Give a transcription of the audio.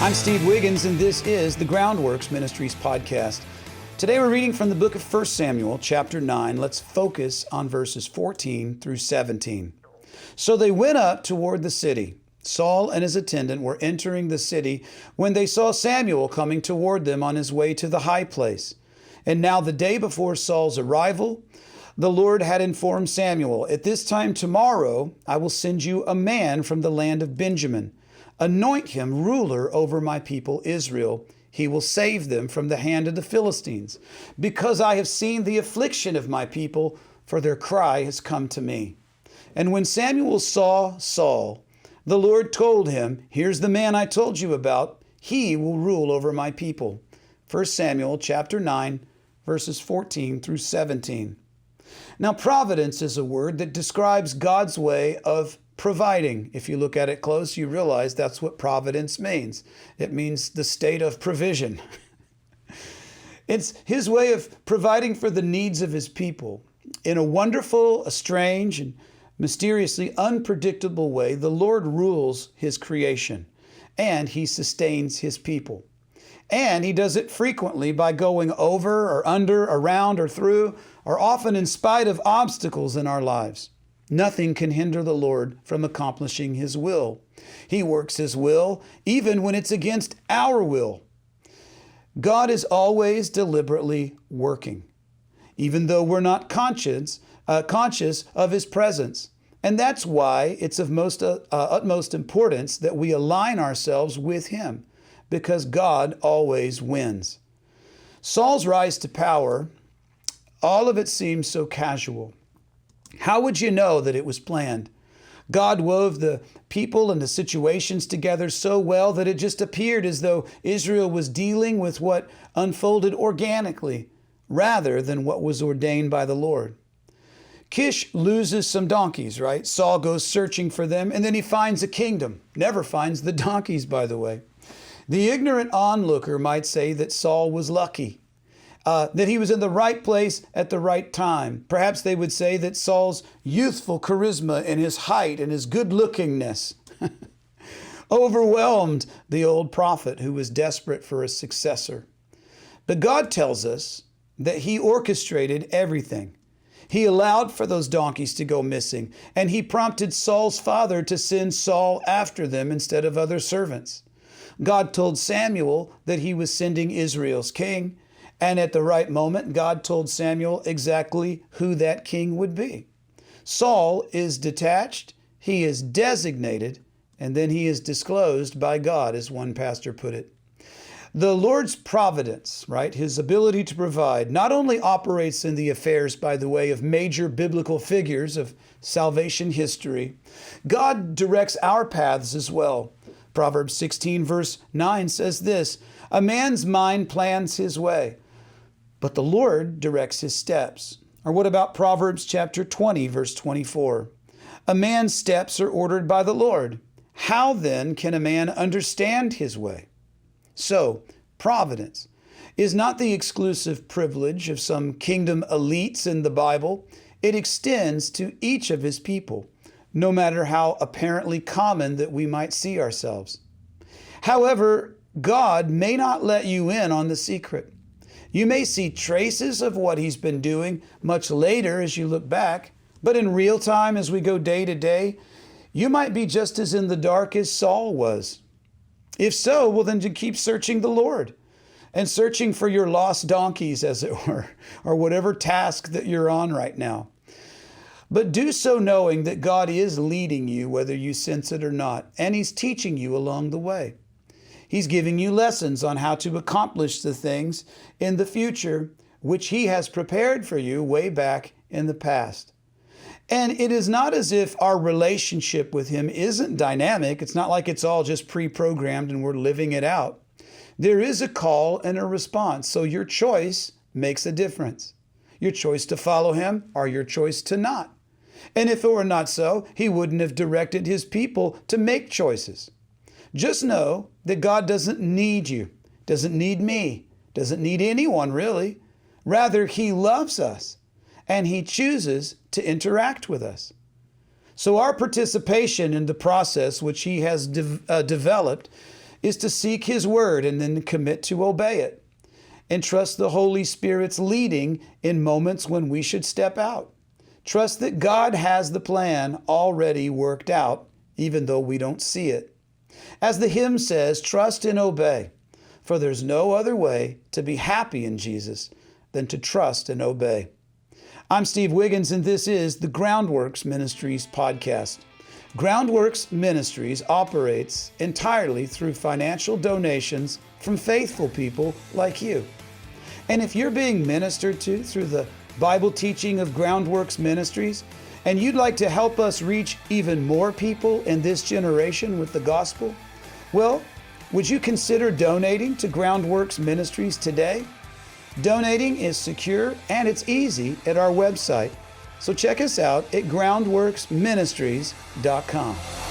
I'm Steve Wiggins, and this is the Groundworks Ministries podcast. Today we're reading from the book of 1 Samuel, chapter 9. Let's focus on verses 14 through 17. So they went up toward the city. Saul and his attendant were entering the city when they saw Samuel coming toward them on his way to the high place. And now the day before Saul's arrival, the Lord had informed Samuel, "At this time tomorrow I will send you a man from the land of Benjamin. Anoint him ruler over my people Israel. He will save them from the hand of the Philistines, because I have seen the affliction of my people, for their cry has come to me." And when Samuel saw Saul, the Lord told him, "Here's the man I told you about. He will rule over my people." 1 Samuel chapter 9, verses 14 through 17. Now, providence is a word that describes God's way of providing. If you look at it close, you realize that's what providence means. It means the state of provision. It's His way of providing for the needs of His people. In a wonderful, a strange, and mysteriously unpredictable way, the Lord rules His creation, and He sustains His people. And He does it frequently by going over or under, around or through, or often in spite of obstacles in our lives. Nothing can hinder the Lord from accomplishing His will. He works His will even when it's against our will. God is always deliberately working, even though we're not conscious of His presence. And that's why it's of utmost importance that we align ourselves with Him, because God always wins. Saul's rise to power, all of it seems so casual. How would you know that it was planned? God wove the people and the situations together so well that it just appeared as though Israel was dealing with what unfolded organically rather than what was ordained by the Lord. Kish loses some donkeys, right? Saul goes searching for them, and then he finds a kingdom. Never finds the donkeys, by the way. The ignorant onlooker might say that Saul was lucky. That he was in the right place at the right time. Perhaps they would say that Saul's youthful charisma and his height and his good-lookingness overwhelmed the old prophet who was desperate for a successor. But God tells us that He orchestrated everything. He allowed for those donkeys to go missing, and He prompted Saul's father to send Saul after them instead of other servants. God told Samuel that He was sending Israel's king, and at the right moment, God told Samuel exactly who that king would be. Saul is detached, he is designated, and then he is disclosed by God, as one pastor put it. The Lord's providence, right, His ability to provide, not only operates in the affairs by the way of major biblical figures of salvation history, God directs our paths as well. Proverbs 16 verse 9 says this, "A man's mind plans his way, but the Lord directs his steps." Or what about Proverbs chapter 20, verse 24? "A man's steps are ordered by the Lord. How then can a man understand his way?" So, providence is not the exclusive privilege of some kingdom elites in the Bible. It extends to each of His people, no matter how apparently common that we might see ourselves. However, God may not let you in on the secret. You may see traces of what He's been doing much later as you look back, but in real time as we go day to day, you might be just as in the dark as Saul was. If so, well then keep searching the Lord and searching for your lost donkeys, as it were, or whatever task that you're on right now. But do so knowing that God is leading you, whether you sense it or not, and He's teaching you along the way. He's giving you lessons on how to accomplish the things in the future, which He has prepared for you way back in the past. And it is not as if our relationship with Him isn't dynamic. It's not like it's all just pre-programmed and we're living it out. There is a call and a response, so your choice makes a difference. Your choice to follow Him or your choice to not. And if it were not so, He wouldn't have directed His people to make choices. Just know that God doesn't need you, doesn't need me, doesn't need anyone really. Rather, He loves us and He chooses to interact with us. So our participation in the process which He has developed is to seek His Word and then commit to obey it, and trust the Holy Spirit's leading in moments when we should step out. Trust that God has the plan already worked out, even though we don't see it. As the hymn says, trust and obey, for there's no other way to be happy in Jesus than to trust and obey. I'm Steve Wiggins, and this is the Groundworks Ministries podcast. Groundworks Ministries operates entirely through financial donations from faithful people like you. And if you're being ministered to through the Bible teaching of Groundworks Ministries, and you'd like to help us reach even more people in this generation with the gospel, well, would you consider donating to Groundworks Ministries today? Donating is secure and it's easy at our website. So check us out at groundworksministries.com.